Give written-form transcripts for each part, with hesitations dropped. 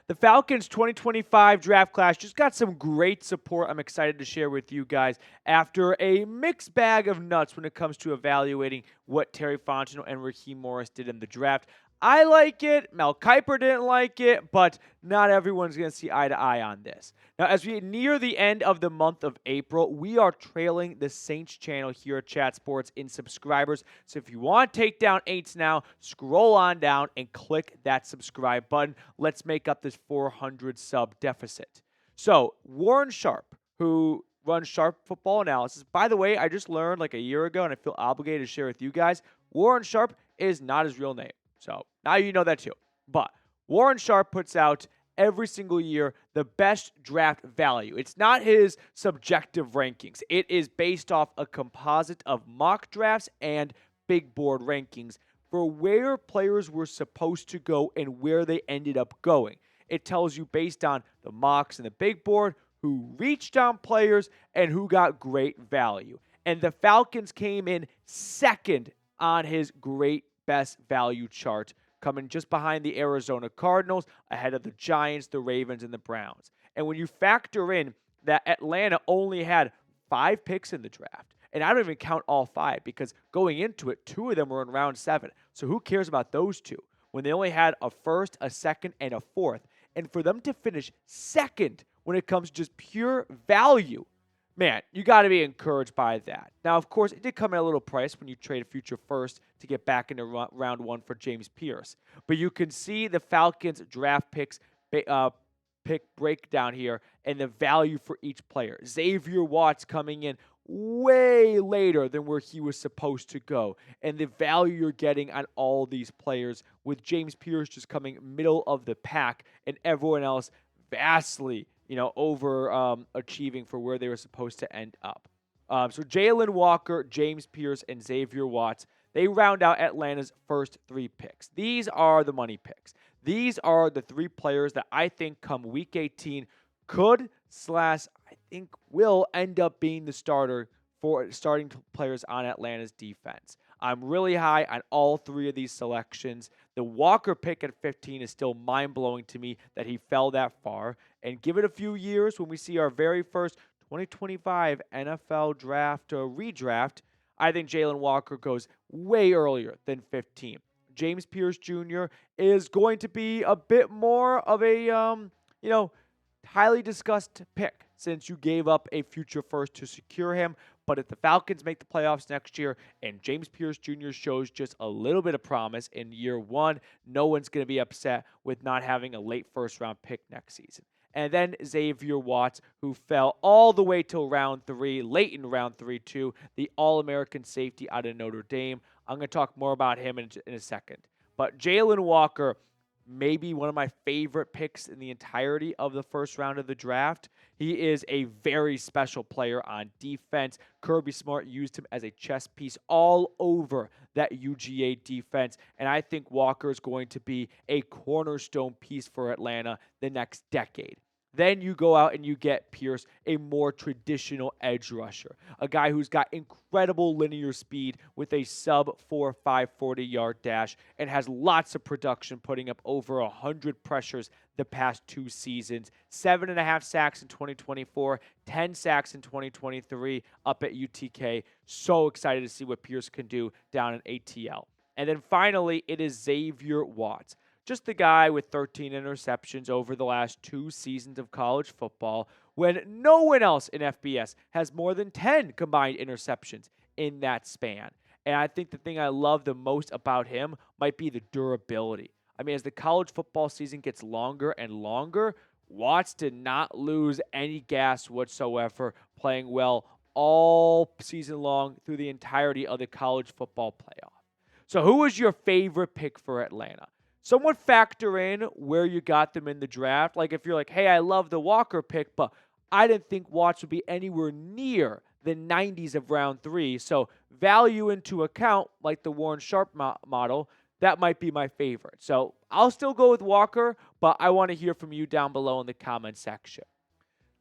The Falcons 2025 draft class just got some great support I'm excited to share with you guys after a mixed bag of nuts when it comes to evaluating what Terry Fontenot and Raheem Morris did in the draft. I like it. Mel Kiper didn't like it, but not everyone's going to see eye to eye on this. Now, as we near the end of the month of April, we are trailing the Saints channel here at Chat Sports in subscribers. So if you want to take down Yates now, scroll on down and click that subscribe button. Let's make up this 400 sub deficit. So Warren Sharp, who runs Sharp Football Analysis. By the way, I just learned like a year ago, and I feel obligated to share with you guys, Warren Sharp is not his real name. So now you know that too. But Warren Sharp puts out every single year the best draft value. It's not his subjective rankings. It is based off a composite of mock drafts and big board rankings for where players were supposed to go and where they ended up going. It tells you based on the mocks and the big board who reached on players and who got great value. And the Falcons came in second on his great best value chart, coming just behind the Arizona Cardinals, ahead of the Giants, the Ravens, and the Browns. And when you factor in that Atlanta only had 5 picks in the draft, and I don't even count all 5 because going into it, 2 of them were in round 7. So who cares about those 2 when they only had a first, a second, and a fourth? And for them to finish second when it comes to just pure value, man, you got to be encouraged by that. Now, of course, it did come at a little price when you trade a future first to get back into round 1 for James Pierce. But you can see the Falcons draft pick breakdown here and the value for each player. Xavier Watts coming in way later than where he was supposed to go. And the value you're getting on all these players with James Pierce just coming middle of the pack and everyone else vastly over achieving for where they were supposed to end up. So Jalen Walker, James Pierce, and Xavier Watts, they round out Atlanta's first 3 picks. These are the money picks. These are the 3 players that I think come week 18 I think will end up being the starting players on Atlanta's defense. I'm really high on all 3 of these selections. The Walker pick at 15 is still mind-blowing to me that he fell that far. And give it a few years when we see our very first 2025 NFL draft or redraft, I think Jalen Walker goes way earlier than 15. James Pierce Jr. is going to be a bit more of a, highly discussed pick since you gave up a future first to secure him. But if the Falcons make the playoffs next year and James Pierce Jr. shows just a little bit of promise in year 1, no one's going to be upset with not having a late first-round pick next season. And then Xavier Watts, who fell all the way till round 3, late in round 3 too, the All-American safety out of Notre Dame. I'm going to talk more about him in a second. But Jalen Walker, maybe one of my favorite picks in the entirety of the first round of the draft. He is a very special player on defense. Kirby Smart used him as a chess piece all over that UGA defense, and I think Walker is going to be a cornerstone piece for Atlanta the next decade. Then you go out and you get Pierce, a more traditional edge rusher, a guy who's got incredible linear speed with a sub-4.5 40-yard dash and has lots of production, putting up over 100 pressures the past 2 seasons, 7.5 sacks in 2024, 10 sacks in 2023 up at UTK. So excited to see what Pierce can do down in ATL. And then finally, it is Xavier Watts. Just the guy with 13 interceptions over the last 2 seasons of college football when no one else in FBS has more than 10 combined interceptions in that span. And I think the thing I love the most about him might be the durability. I mean, as the college football season gets longer and longer, Watts did not lose any gas whatsoever, playing well all season long through the entirety of the college football playoff. So who was your favorite pick for Atlanta? Somewhat factor in where you got them in the draft. Like if you're like, hey, I love the Walker pick, but I didn't think Watts would be anywhere near the 90s of round 3. So value into account, like the Warren Sharp model, that might be my favorite. So I'll still go with Walker, but I want to hear from you down below in the comment section.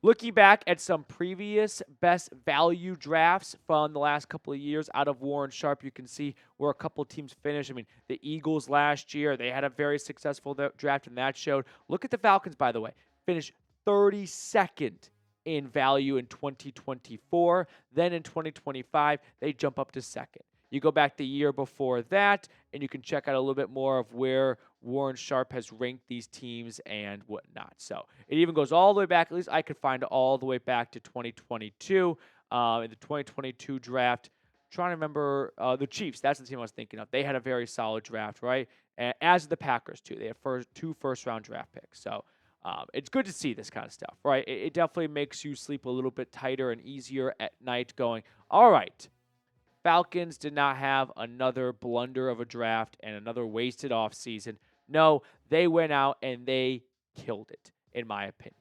Looking back at some previous best value drafts from the last couple of years out of Warren Sharp, you can see where a couple of teams finished. I mean, the Eagles last year, they had a very successful draft, and that showed. Look at the Falcons, by the way, finished 32nd in value in 2024. Then in 2025, they jump up to second. You go back the year before that, and you can check out a little bit more of where Warren Sharp has ranked these teams and whatnot. So it even goes all the way back. At least I could find all the way back to 2022. In the 2022 draft, trying to remember the Chiefs. That's the team I was thinking of. They had a very solid draft, right? As did the Packers, too. They had two first-round draft picks. So it's good to see this kind of stuff, right? It definitely makes you sleep a little bit tighter and easier at night going, all right, Falcons did not have another blunder of a draft and another wasted offseason. No, they went out and they killed it, in my opinion.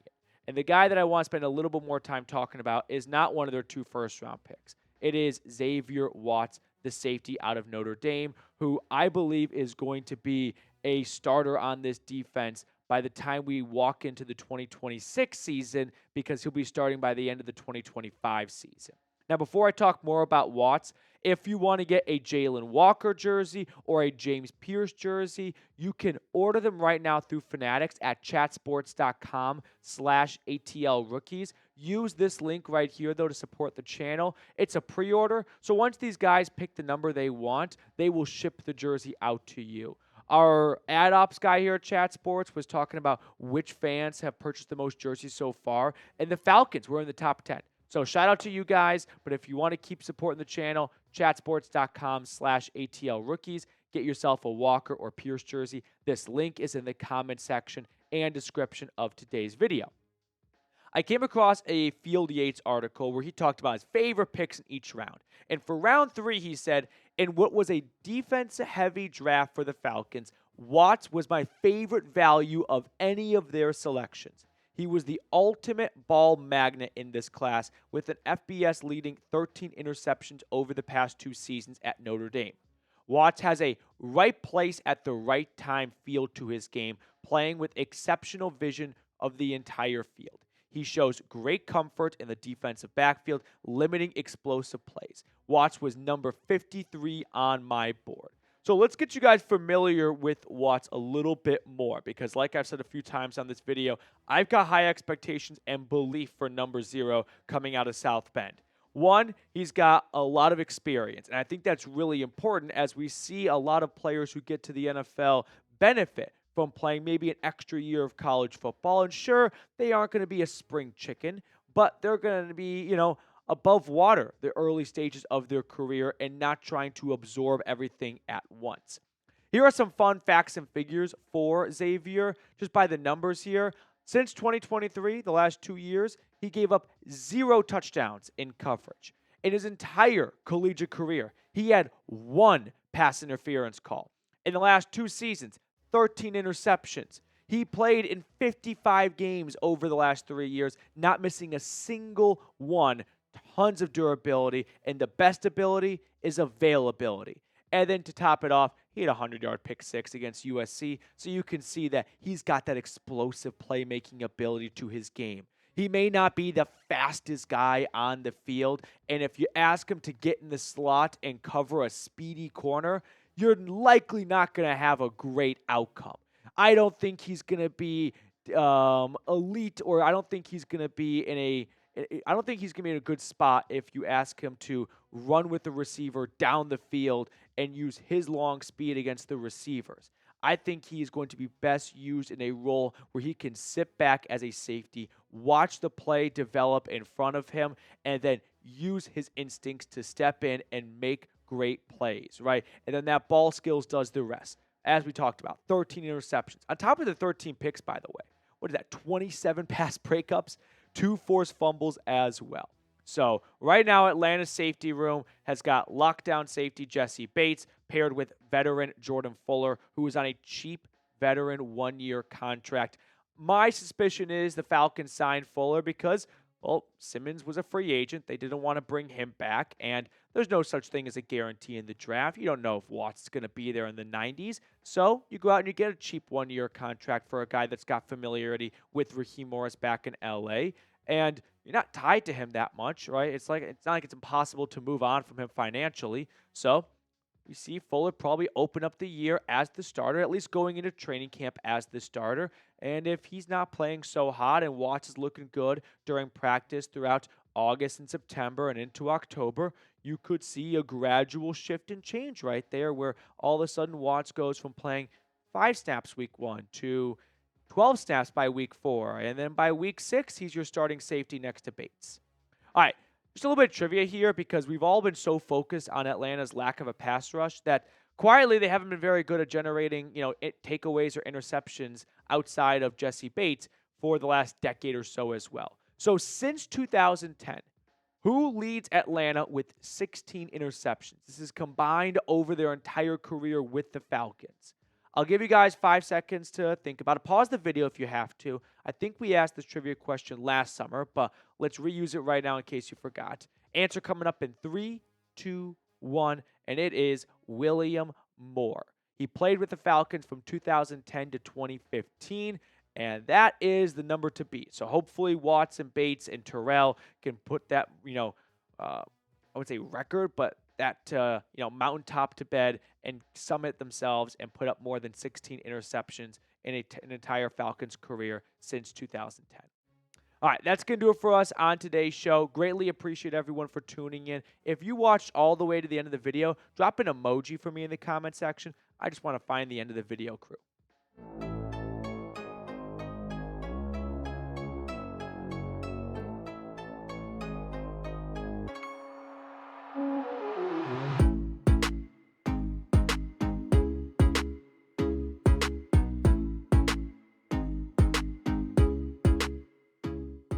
And the guy that I want to spend a little bit more time talking about is not one of their two first-round picks. It is Xavier Watts, the safety out of Notre Dame, who I believe is going to be a starter on this defense by the time we walk into the 2026 season, because he'll be starting by the end of the 2025 season. Now, before I talk more about Watts, if you want to get a Jalen Walker jersey or a James Pierce jersey, you can order them right now through Fanatics at chatsports.com/ATL rookies. Use this link right here, though, to support the channel. It's a pre-order, so once these guys pick the number they want, they will ship the jersey out to you. Our ad ops guy here at Chat Sports was talking about which fans have purchased the most jerseys so far, and the Falcons were in the top 10. So shout out to you guys, but if you want to keep supporting the channel, chatsports.com/ATL rookies. Get yourself a Walker or Pierce jersey. This link is in the comment section and description of today's video. I came across a Field Yates article where he talked about his favorite picks in each round. And for round 3, he said, in what was a defense-heavy draft for the Falcons, Watts was my favorite value of any of their selections. He was the ultimate ball magnet in this class with an FBS-leading 13 interceptions over the past 2 seasons at Notre Dame. Watts has a right place at the right time feel to his game, playing with exceptional vision of the entire field. He shows great comfort in the defensive backfield, limiting explosive plays. Watts was number 53 on my board. So let's get you guys familiar with Watts a little bit more, because like I've said a few times on this video, I've got high expectations and belief for number 0 coming out of South Bend. One, he's got a lot of experience, and I think that's really important as we see a lot of players who get to the NFL benefit from playing maybe an extra year of college football. And sure, they aren't going to be a spring chicken, but they're going to be, above water the early stages of their career and not trying to absorb everything at once. Here are some fun facts and figures for Xavier, just by the numbers here. Since 2023, the last 2 years, he gave up 0 touchdowns in coverage. In his entire collegiate career, he had 1 pass interference call. In the last 2 seasons, 13 interceptions. He played in 55 games over the last 3 years, not missing a single one. Tons of durability, and the best ability is availability. And then to top it off, he had a 100-yard pick 6 against USC, so you can see that he's got that explosive playmaking ability to his game. He may not be the fastest guy on the field, and if you ask him to get in the slot and cover a speedy corner, you're likely not going to have a great outcome. I don't think he's going to be elite, or I don't think he's going to be in a good spot if you ask him to run with the receiver down the field and use his long speed against the receivers. I think he is going to be best used in a role where he can sit back as a safety, watch the play develop in front of him, and then use his instincts to step in and make great plays, right? And then that ball skills does the rest. As we talked about, 13 interceptions. On top of the 13 picks, by the way, what is that, 27 pass breakups? 2 forced fumbles as well. So right now, Atlanta's safety room has got lockdown safety Jesse Bates paired with veteran Jordan Fuller, who is on a cheap veteran 1-year contract. My suspicion is the Falcons signed Fuller because, well, Simmons was a free agent. They didn't want to bring him back, and there's no such thing as a guarantee in the draft. You don't know if Watts is going to be there in the 90s. So you go out and you get a cheap 1-year contract for a guy that's got familiarity with Raheem Morris back in L.A., And you're not tied to him that much, right? It's not like it's impossible to move on from him financially. So we see Fuller probably open up the year as the starter, at least going into training camp as the starter. And if he's not playing so hot and Watts is looking good during practice throughout August and September and into October, you could see a gradual shift and change right there where all of a sudden Watts goes from playing 5 snaps week 1 to 12 snaps by week 4. And then by week 6, he's your starting safety next to Bates. All right, just a little bit of trivia here because we've all been so focused on Atlanta's lack of a pass rush that quietly they haven't been very good at generating, takeaways or interceptions outside of Jesse Bates for the last decade or so as well. So since 2010, who leads Atlanta with 16 interceptions? This is combined over their entire career with the Falcons. I'll give you guys 5 seconds to think about it. Pause the video if you have to. I think we asked this trivia question last summer, but let's reuse it right now in case you forgot. Answer coming up in 3, 2, 1, and it is William Moore. He played with the Falcons from 2010 to 2015, and that is the number to beat. So hopefully Watson, Bates, and Terrell can put that, I would say record, but that mountaintop to bed and summit themselves and put up more than 16 interceptions in an entire Falcons career since 2010. All right, that's going to do it for us on today's show. Greatly appreciate everyone for tuning in. If you watched all the way to the end of the video, drop an emoji for me in the comment section. I just want to find the end of the video crew.